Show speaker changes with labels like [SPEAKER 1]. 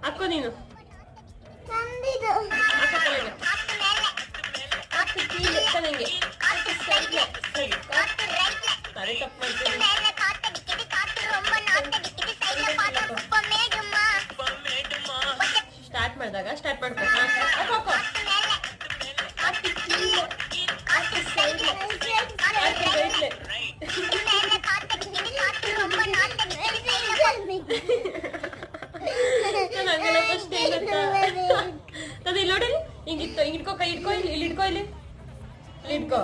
[SPEAKER 1] ಹಾಕೋ ನೀನು ಸ್ಟಾರ್ಟ್ ಮಾಡಿದಾಗ ಸ್ಟಾರ್ಟ್ ಮಾಡ್ಕೊ ಇಲ್ಲಿ ನೋಡಿ ಹಿಂಗಿತ್ತು ಇಟ್ಕೋ ಕೈ ಇಟ್ಕೋ ಇಲ್ಲಿ ಇಟ್ಕೋ ಇಲ್ಲಿ ಇಟ್ಕೋ